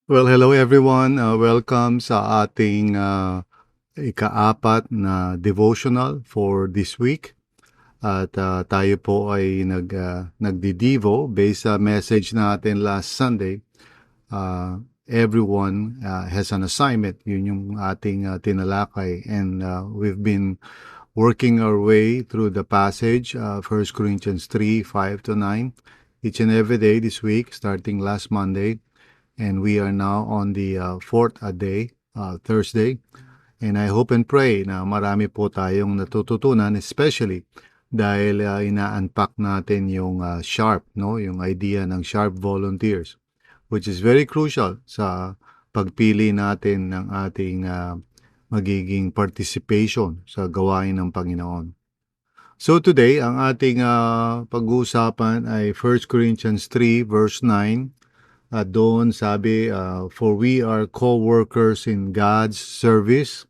Well, hello everyone. Welcome sa ating ika-apat na devotional for this week. At tayo po ay nagdi-devo based sa message natin last Sunday. Everyone has an assignment. Yun yung ating tinalakay. And we've been working our way through the passage, 1 Corinthians 3:5 to 9, each and every day this week, starting last Monday. And we are now on the fourth day, Thursday. And I hope and pray na marami po tayong natututunan, especially dahil ina-unpack natin yung SHARP, no? Yung idea ng SHARP volunteers, which is very crucial sa pagpili natin ng ating magiging participation sa gawain ng Panginoon. So today, ang ating pag-uusapan ay 1 Corinthians 3 verse 9. Doon sabi, for we are co-workers in God's service.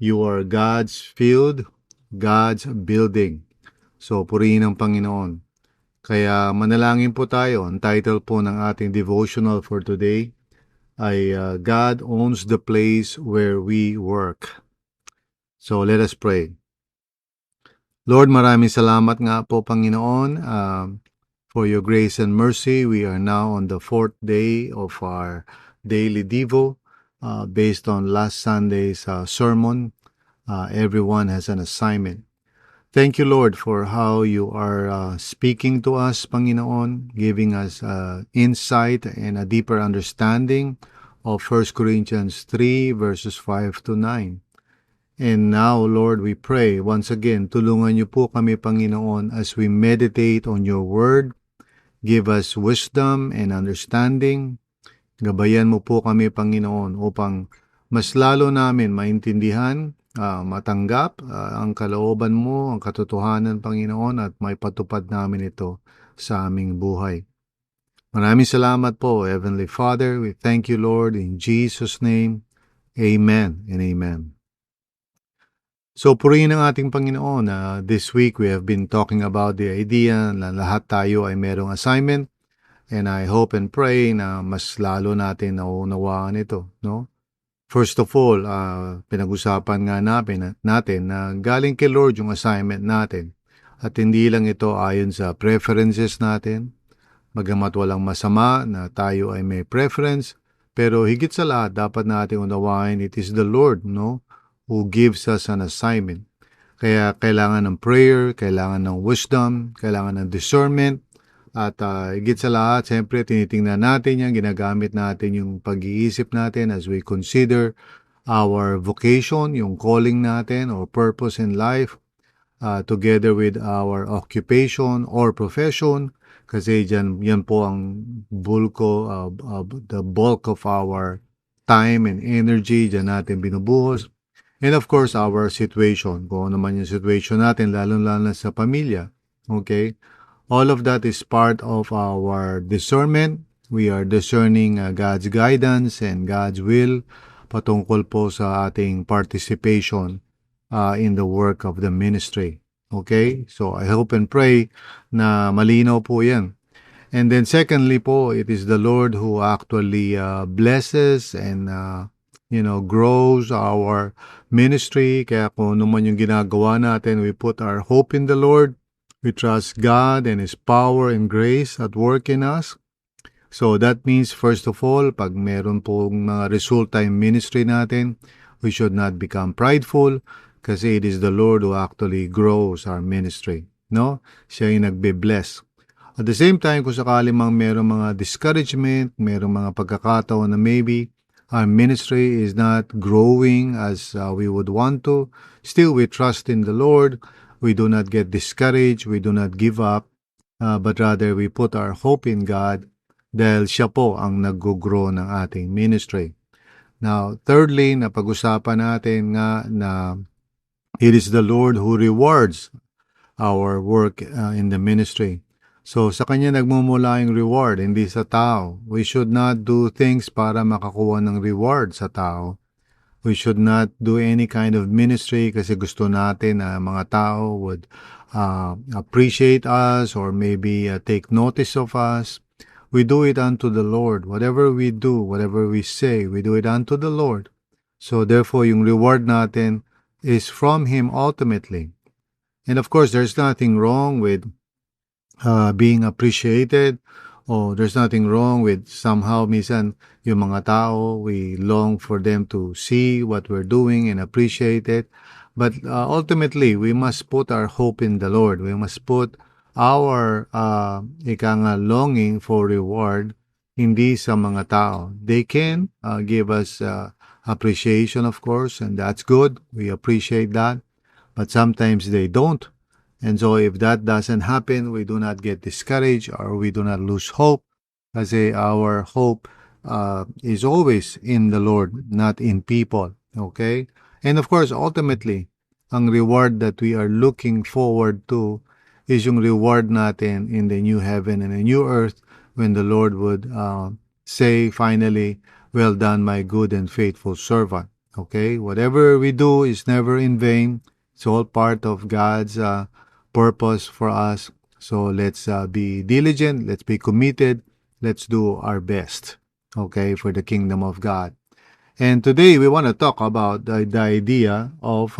You are God's field, God's building. So, purihin ang Panginoon. Kaya manalangin po tayo. Ang title po ng ating devotional for today ay God owns the place where we work. So, let us pray. Lord, maraming salamat nga po, Panginoon. For your grace and mercy, we are now on the fourth day of our daily Devo based on last Sunday's sermon. Everyone has an assignment. Thank you, Lord, for how you are speaking to us, Panginoon, giving us insight and a deeper understanding of 1 Corinthians 3 verses 5 to 9. And now, Lord, we pray once again, tulungan niyo po kami, Panginoon, as we meditate on your word. Give us wisdom and understanding. Gabayan mo po kami, Panginoon, upang mas lalo namin maintindihan, matanggap ang kalooban mo, ang katotohanan, Panginoon, at may patupad namin ito sa aming buhay. Maraming salamat po, Heavenly Father. We thank you, Lord, in Jesus' name. Amen and amen. So, purihin ang ating Panginoon. This week, we have been talking about the idea na lahat tayo ay merong assignment. And I hope and pray na mas lalo natin nauunawaan ito, no? First of all, pinag-usapan nga natin na galing kay Lord yung assignment natin. At hindi lang ito ayon sa preferences natin. Bagamat walang masama na tayo ay may preference, pero higit sa lahat, dapat natin unawain, it is the Lord, no? Who gives us an assignment. Kaya kailangan ng prayer, kailangan ng wisdom, kailangan ng discernment, at higit sa lahat, siyempre tinitingnan natin yan, ginagamit natin yung pag-iisip natin as we consider our vocation, yung calling natin or purpose in life, together with our occupation or profession, kasi yan po ang the bulk of our time and energy, dyan natin binubuhos. And of course, our situation, kung ano naman yung situation natin, lalo-lalo sa pamilya. Okay? All of that is part of our discernment. We are discerning God's guidance and God's will patungkol po sa ating participation in the work of the ministry. Okay? So, I hope and pray na malinaw po yan. And then secondly po, it is the Lord who actually blesses and grows our ministry. Kaya kung ano man yung ginagawa natin, we put our hope in the Lord. We trust God and His power and grace at work in us. So that means, first of all, pag meron pong mga resulta in ministry natin, we should not become prideful kasi it is the Lord who actually grows our ministry. No? Siya yung nagbe-bless. At the same time, kung sakali mang meron mga discouragement, meron mga pagkakataon na maybe our ministry is not growing as we would want to, still we trust in the Lord. We do not get discouraged. We do not give up. But rather, we put our hope in God dahil siya po ang nag-grow ng ating ministry. Now, thirdly, napag-usapan natin nga na it is the Lord who rewards our work in the ministry. So, sa Kanya nagmumula yung reward, hindi sa tao. We should not do things para makakuha ng reward sa tao. We should not do any kind of ministry kasi gusto natin na mga tao would appreciate us or maybe take notice of us. we do it unto the Lord. Whatever we do, whatever we say, we do it unto the Lord. So therefore, yung reward natin is from Him ultimately. And of course, there's nothing wrong with being appreciated. Oh, there's nothing wrong with somehow minsan yung mga tao, we long for them to see what we're doing and appreciate it. But ultimately, we must put our hope in the Lord. We must put our longing for reward hindi sa mga tao. They can give us appreciation, of course, and that's good. We appreciate that. But sometimes they don't. And so if that doesn't happen, we do not get discouraged or we do not lose hope kasi our hope is always in the Lord, not in people. Okay? And of course, ultimately, ang reward that we are looking forward to is yung reward natin in the new heaven and the new earth when the Lord would say finally, well done, my good and faithful servant. Okay? Whatever we do is never in vain. It's all part of God's purpose for us. So let's be diligent, let's be committed, let's do our best, okay, for the kingdom of God. And today we want to talk about the idea of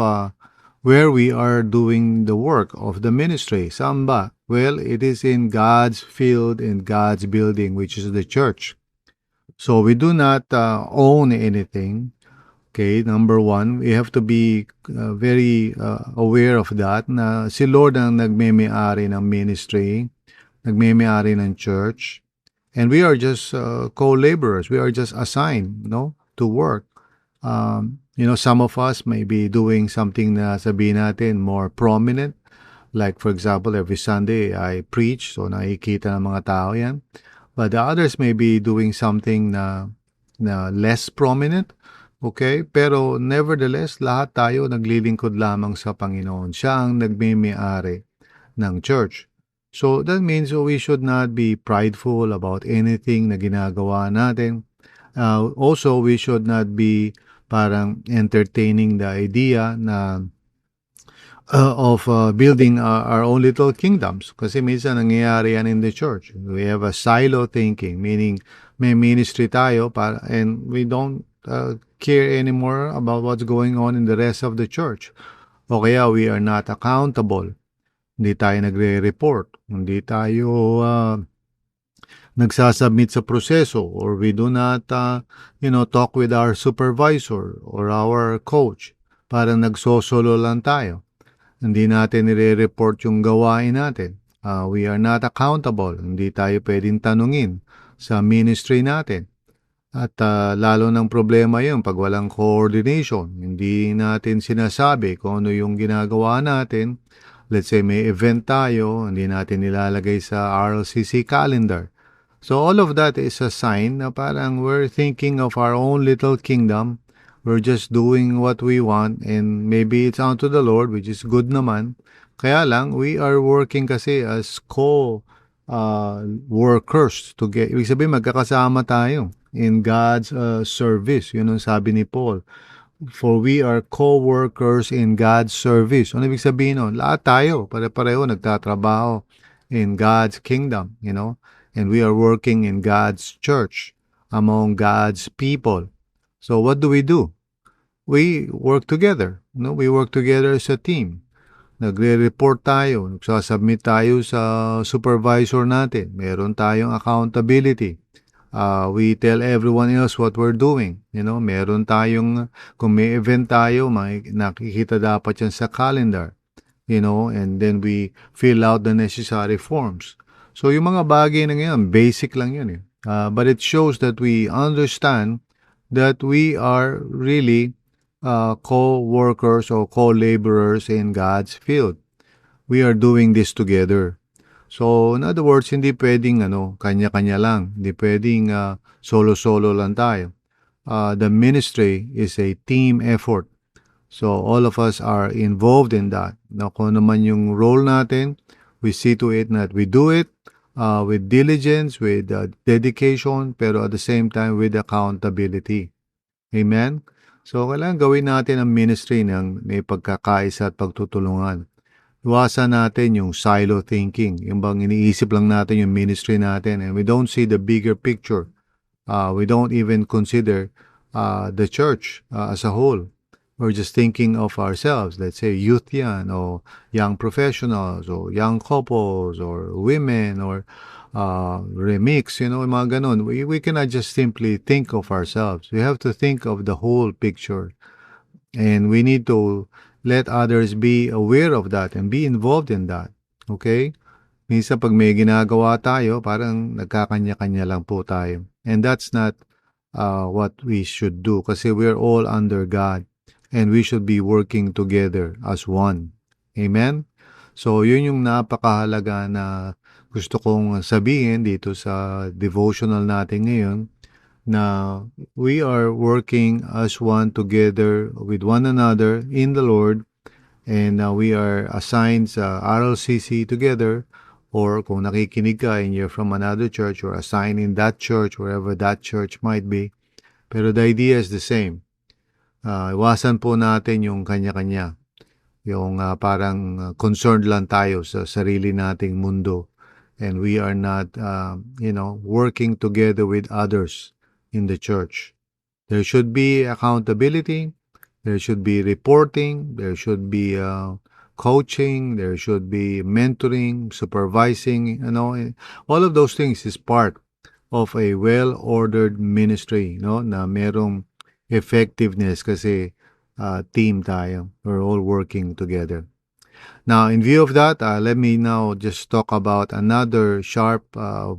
where we are doing the work of the ministry. Saan ba? Well, it is in God's field, in God's building, which is the church. So we do not own anything. Okay, number one, we have to be very aware of that na si Lord ang nagme-may-ari ng ministry, nagme-may-ari ng church, and we are just co-laborers. We are just assigned, to work. Some of us may be doing something na sabihin natin more prominent. Like for example, every Sunday I preach, so nakikita ng mga tao yan. But the others may be doing something na less prominent. Okay? Pero nevertheless, lahat tayo naglilingkod lamang sa Panginoon. Siya ang nagme-may-ari ng church. So that means we should not be prideful about anything na ginagawa natin. Also, we should not be parang entertaining the idea na of building our own little kingdoms. Kasi minsan nangyayari yan in the church. We have a silo thinking, meaning may ministry tayo and we don't care anymore about what's going on in the rest of the church. O kaya we are not accountable. Hindi tayo nagre-report. Hindi tayo nagsasubmit sa proseso, or we do not talk with our supervisor or our coach. Parang nagsosolo lang tayo. Hindi natin nire-report yung gawain natin. We are not accountable. Hindi tayo pwedeng tanungin sa ministry natin. At lalo ng problema yun pag walang coordination. Hindi natin sinasabi kung ano yung ginagawa natin. Let's say may event tayo, hindi natin nilalagay sa RLCC calendar. So all of that is a sign na parang we're thinking of our own little kingdom. We're just doing what we want and maybe it's unto the Lord, which is good naman. Kaya lang, we are working kasi as workers together. Ibig sabihin, magkakasama tayo in God's service. Yun ang sabi ni Paul. For we are co-workers in God's service. Ano ibig sabihin nun? Lahat tayo, pare-pareho, nagtatrabaho in God's kingdom, and we are working in God's church, among God's people. So what do? We work together. We work together as a team. Nagre-report tayo, nagsasubmit tayo sa supervisor natin. Meron tayong accountability. We tell everyone else what we're doing. Meron tayong, kung may event tayo, nakikita dapat yan sa calendar. And then we fill out the necessary forms. So yung mga bagay na ngayon, basic lang yun. But it shows that we understand that we are really co-workers or co-laborers in God's field. We are doing this together. So, in other words, hindi pwedeng kanya-kanya lang. Hindi pwedeng solo-solo lang tayo. The ministry is a team effort. So, all of us are involved in that. Kung naman yung role natin, we see to it that we do it with diligence, with dedication, pero at the same time with accountability. Amen? So, kailangan gawin natin ang ministry ng may pagkakaisa at pagtutulungan. Iwasan natin yung silo thinking, yung bang iniisip lang natin yung ministry natin and we don't see the bigger picture. We don't even consider the church as a whole. We're just thinking of ourselves. Let's say youth yan, or young professionals, or young couples, or women, or remix, mga ganun. We cannot just simply think of ourselves. We have to think of the whole picture. And we need to let others be aware of that and be involved in that. Okay? Minsan pag may ginagawa tayo, parang nagkakanya-kanya lang po tayo. And that's not what we should do kasi we're all under God and we should be working together as one. Amen? So, yun yung napakahalaga na gusto kong sabihin dito sa devotional natin ngayon na we are working as one together with one another in the Lord and we are assigned sa RLCC together or kung nakikinig ka and you're from another church or assigned in that church, wherever that church might be. Pero the idea is the same. Iwasan po natin yung kanya-kanya. Yung parang concerned lang tayo sa sarili nating mundo and we are not, working together with others in the church. There should be accountability. There should be reporting. There should be coaching. There should be mentoring, supervising. All of those things is part of a well-ordered ministry, na merong effectiveness kasi team tayo. We're all working together. Now, in view of that, let me now just talk about another sharp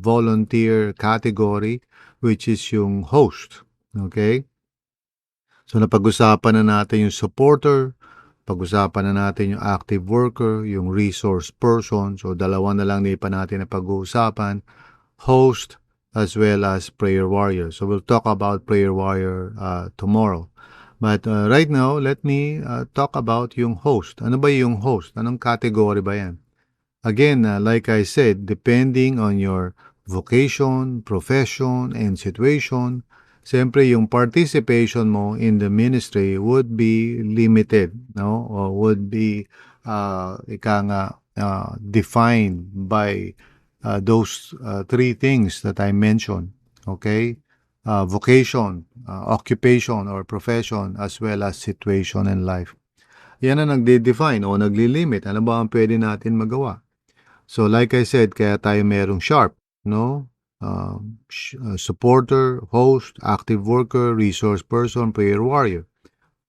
volunteer category, which is yung host. Okay? So, napag-usapan na natin yung supporter, pag-usapan na natin yung active worker, yung resource person. So, dalawa na lang pa natin na pag-uusapan, host, as well as prayer warrior. So, we'll talk about prayer warrior tomorrow. But right now, let me talk about yung host. Ano ba yung host? Anong category ba yan? Again, like I said, depending on your vocation, profession, and situation, siyempre yung participation mo in the ministry would be limited, no? Or would be, defined by those three things that I mentioned, okay? Vocation, occupation or profession, as well as situation in life. Yan ang nagde-define o nagli-limit. Ano ba ang pwede natin magawa? So like I said, kaya tayo merong sharp, no? Supporter, host, active worker, resource person, prayer warrior.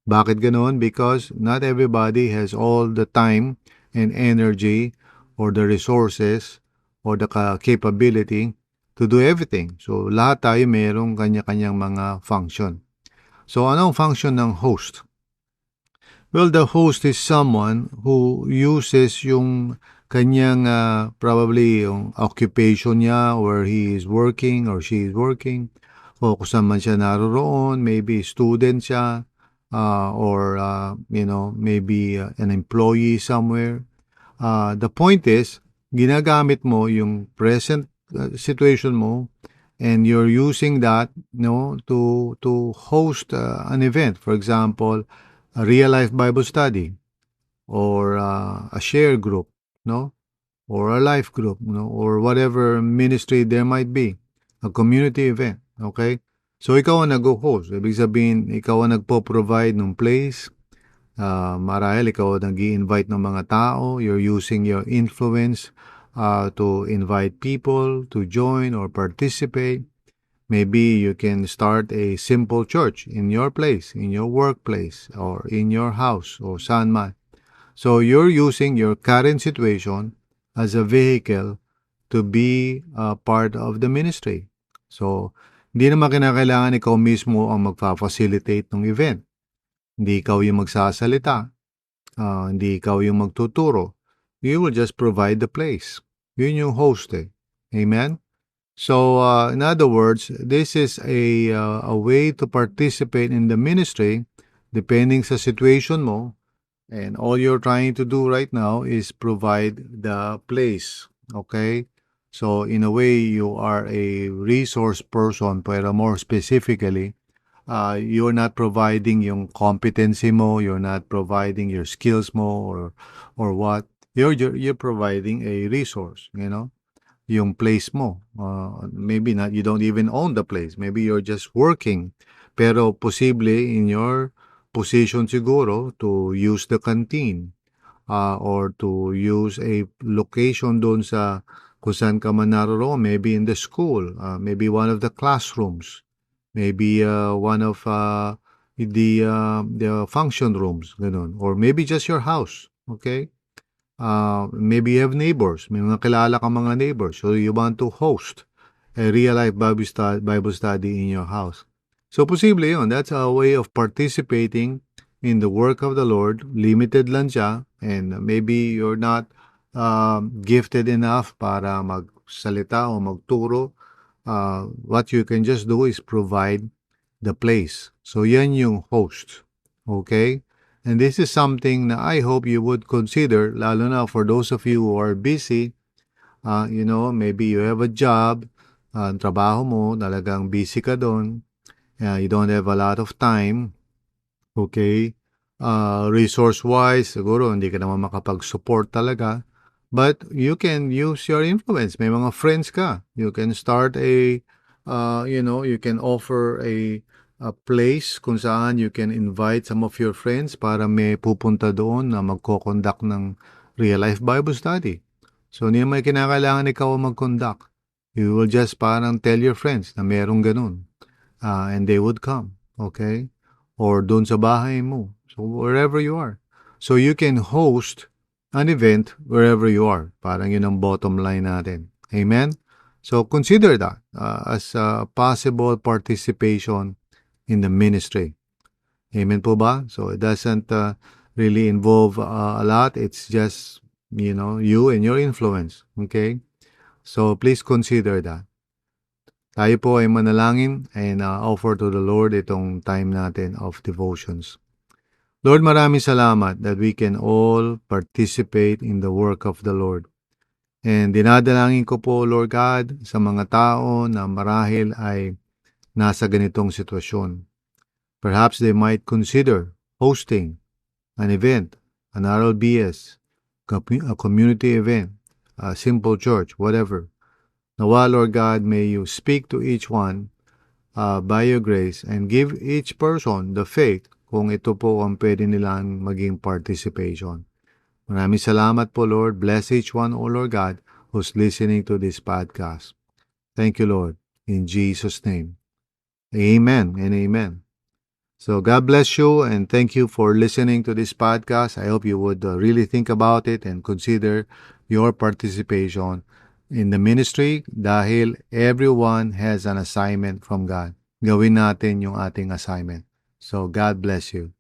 Bakit ganoon? Because not everybody has all the time and energy or the resources or the capability to do everything. So lahat tayo merong kanya-kanyang mga function. So anong function ng host? Well, the host is someone who uses yung kanyang probably yung occupation niya where he is working or she is working o kung saan man siya naroon, maybe student siya or maybe an employee somewhere. The point is, ginagamit mo yung present situation mo and you're using that to host an event. For example, a real life Bible study or a share group, or a life group, or whatever ministry there might be, a community event, okay? So ikaw ang nag-host. Ibig sabihin, ikaw ang nagpo-provide ng place. Marahil ikaw ang nag-i-invite ng mga tao. You're using your influence to invite people to join or participate. Maybe you can start a simple church in your place, in your workplace, or in your house, or saan man. So you're using your current situation as a vehicle to be a part of the ministry. So, hindi naman kinakailangan ikaw mismo ang magfa-facilitate ng event. Hindi ikaw yung magsasalita. Hindi ikaw yung magtuturo. You will just provide the place. Yun yung host eh. Amen? So, in other words, this is a way to participate in the ministry depending sa situation mo. And all you're trying to do right now is provide the place. Okay? So, in a way, you are a resource person, pero more specifically, you're not providing yung competency mo, you're not providing your skills mo, or what. you're providing a resource, yung place mo. Maybe not, you don't even own the place. Maybe you're just working. Pero posible in your position siguro to use the canteen, or to use a location doon sa kung saan ka man naroon, maybe in the school, maybe one of the classrooms, maybe one of the function rooms, ganun. Or maybe just your house, okay? Maybe you have neighbors, may mga kilala ka mga neighbors, so you want to host a real-life Bible study in your house. So, posible yun. That's a way of participating in the work of the Lord. Limited lang siya, and maybe you're not gifted enough para magsalita o magturo. What you can just do is provide the place. So, yan yung host. Okay? And this is something na I hope you would consider, lalo na for those of you who are busy. Maybe you have a job, trabaho mo, talagang busy ka doon. You don't have a lot of time. Okay? Resource-wise, siguro hindi ka naman makapag-support talaga. But you can use your influence. May mga friends ka. You can start you can offer a place kung saan you can invite some of your friends para may pupunta doon na magko-conduct ng real-life Bible study. So, hindi may kinakailangan ikaw mag-conduct. You will just parang tell your friends na merong ganun. And they would come. Okay? Or doon sa bahay mo. So, wherever you are. So, you can host an event wherever you are. Parang yun ang bottom line natin. Amen? So, consider that as a possible participation in the ministry. Amen po ba? So, it doesn't really involve a lot. It's just, you and your influence. Okay? So, please consider that. Tayo po ay manalangin and offer to the Lord itong time natin of devotions. Lord, maraming salamat that we can all participate in the work of the Lord. And dinadalangin ko po, Lord God, sa mga tao na marahil ay nasa ganitong sitwasyon. Perhaps they might consider hosting an event, an RLBS, a community event, a simple church, whatever. Nawa, Lord God, may you speak to each one by your grace and give each person the faith kung ito po ang pwede nilang maging participation. Maraming salamat po, Lord. Bless each one, O Lord God, who's listening to this podcast. Thank you, Lord. In Jesus' name. Amen and amen. So God bless you and thank you for listening to this podcast. I hope you would really think about it and consider your participation in the ministry dahil everyone has an assignment from God. Gawin natin yung ating assignment. So God bless you.